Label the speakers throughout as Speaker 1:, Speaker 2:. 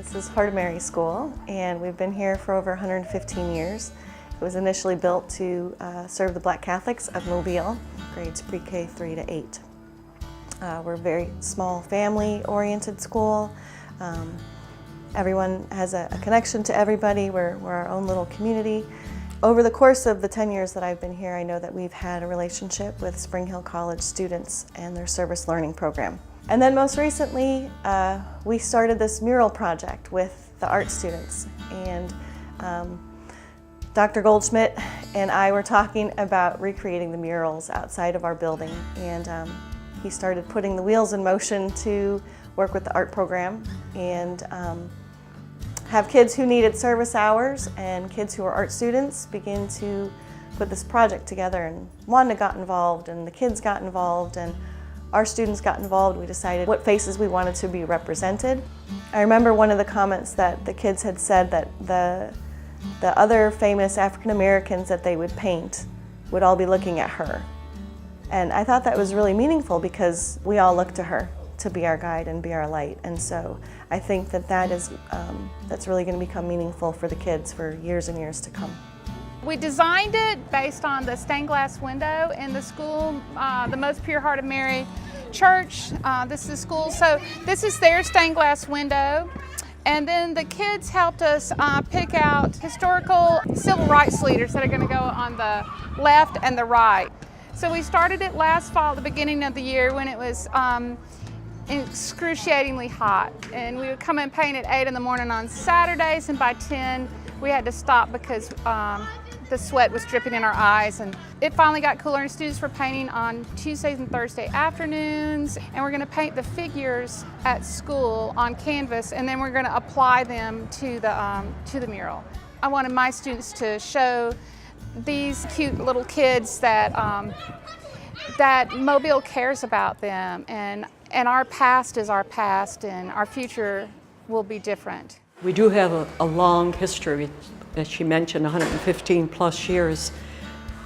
Speaker 1: This is Heart of Mary School, and we've been here for over 115 years. It was initially built to serve the Black Catholics of Mobile, grades pre-K 3 to 8. We're a very small family-oriented school. Everyone has a connection to everybody. We're our own little community. Over the course of the 10 years that I've been here, I know that we've had a relationship with Spring Hill College students and their service learning program. And then most recently, we started this mural project with the art students. And Dr. Goldschmidt and I were talking about recreating the murals outside of our building. And he started putting the wheels in motion to work with the art program and have kids who needed service hours and kids who are art students begin to put this project together. And Wanda got involved, and the kids got involved, and our students got involved. We decided what faces we wanted to be represented. I remember one of the comments that the kids had said that the other famous African Americans that they would paint would all be looking at her. And I thought that was really meaningful because we all look to her to be our guide and be our light. And so I think that that's really going to become meaningful for the kids for years and years to come.
Speaker 2: We designed it based on the stained glass window in the school, the Most Pure Heart of Mary Church. This is the school, so this is their stained glass window. And then the kids helped us pick out historical civil rights leaders that are going to go on the left and the right. So we started it last fall at the beginning of the year when it was excruciatingly hot. And we would come and paint at 8 in the morning on Saturdays, and by 10 we had to stop because the sweat was dripping in our eyes. And it finally got cooler, and students were painting on Tuesdays and Thursday afternoons. And we're going to paint the figures at school on canvas, and then we're going to apply them to the mural. I wanted my students to show these cute little kids that that Mobile cares about them, and our past is our past, and our future will be different.
Speaker 3: We do have a long history, as she mentioned, 115 plus years.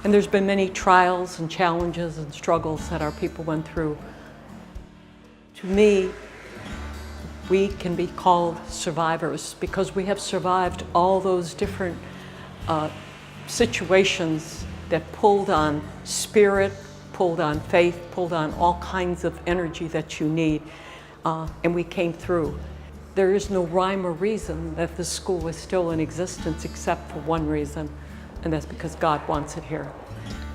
Speaker 3: And there's been many trials and challenges and struggles that our people went through. To me, we can be called survivors because we have survived all those different situations that pulled on spirit, pulled on faith, pulled on all kinds of energy that you need, and we came through. There is no rhyme or reason that this school is still in existence except for one reason, and that's because God wants it here.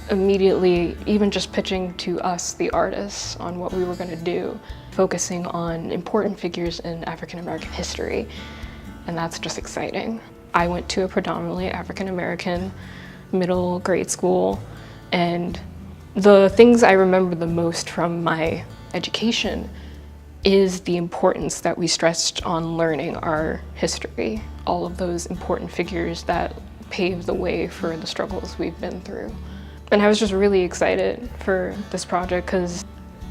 Speaker 4: Immediately, even just pitching to us, the artists, on what we were going to do, focusing on important figures in African American history, and that's just exciting. I went to a predominantly African American middle grade school, and the things I remember the most from my education is the importance that we stressed on learning our history, all of those important figures that paved the way for the struggles we've been through. And I was just really excited for this project because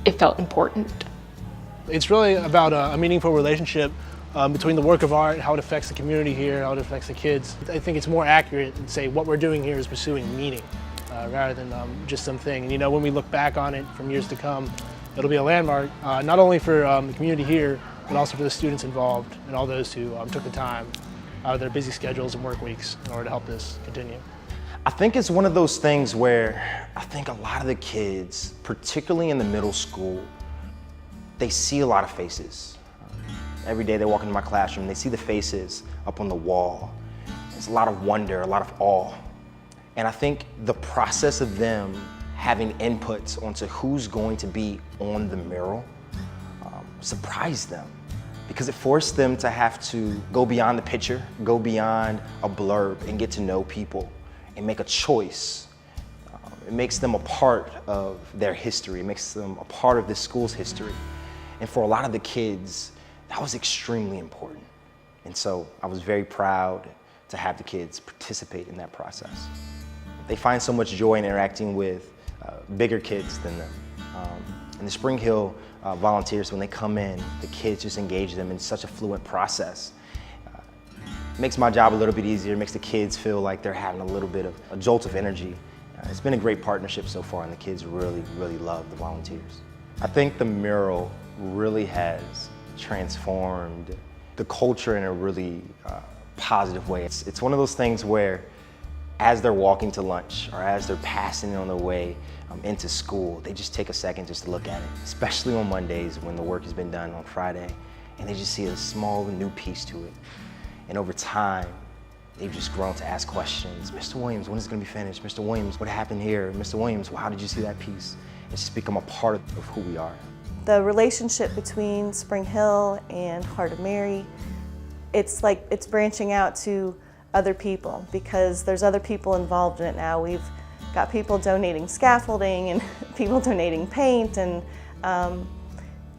Speaker 4: it felt important.
Speaker 5: It's really about a meaningful relationship between the work of art, how it affects the community here, how it affects the kids. I think it's more accurate to say what we're doing here is pursuing meaning rather than just something. And you know, when we look back on it from years to come, it'll be a landmark, not only for the community here, but also for the students involved and all those who took the time out of their busy schedules and work weeks in order to help this continue.
Speaker 6: I think it's one of those things where I think a lot of the kids, particularly in the middle school, they see a lot of faces. Every day they walk into my classroom, they see the faces up on the wall. There's a lot of wonder, a lot of awe. And I think the process of them having inputs onto who's going to be on the mural surprised them, because it forced them to have to go beyond the picture, go beyond a blurb, and get to know people and make a choice. It makes them a part of their history. It makes them a part of this school's history. And for a lot of the kids, that was extremely important. And so I was very proud to have the kids participate in that process. They find so much joy in interacting with bigger kids than them. And the Spring Hill volunteers, when they come in, the kids just engage them in such a fluent process. It makes my job a little bit easier. It makes the kids feel like they're having a little bit of a jolt of energy. It's been a great partnership so far, and the kids really, really love the volunteers. I think the mural really has transformed the culture in a really positive way. It's one of those things where as they're walking to lunch or as they're passing on their way into school, they just take a second just to look at it, especially on Mondays when the work has been done on Friday, and they just see a small new piece to it. And over time, they've just grown to ask questions. Mr. Williams, when is it going to be finished? Mr. Williams, what happened here? Mr. Williams, well, how did you see that piece? It's just become a part of who we are.
Speaker 1: The relationship between Spring Hill and Heart of Mary, it's like it's branching out to other people because there's other people involved in it now. We've got people donating scaffolding and people donating paint, and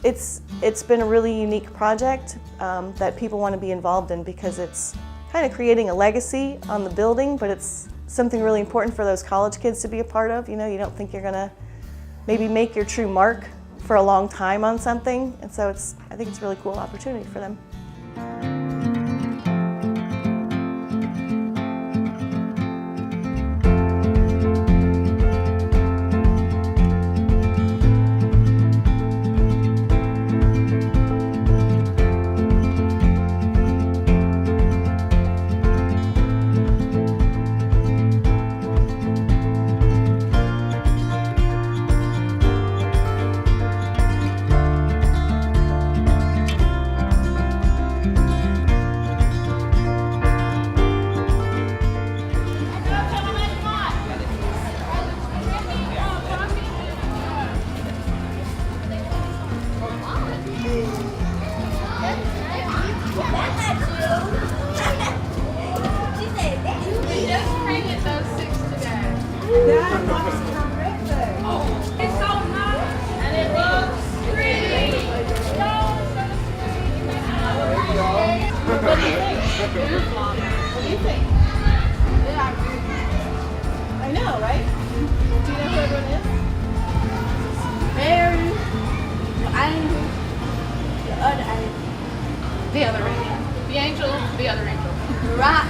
Speaker 1: it's been a really unique project that people want to be involved in because it's kind of creating a legacy on the building, but it's something really important for those college kids to be a part of. You know, you don't think you're gonna maybe make your true mark for a long time on something, and so I think it's a really cool opportunity for them.
Speaker 7: I know, right? Do you know who everyone is? Mary, Angel, the other angel.
Speaker 2: The other angel. The angel, the other angel.
Speaker 7: Right.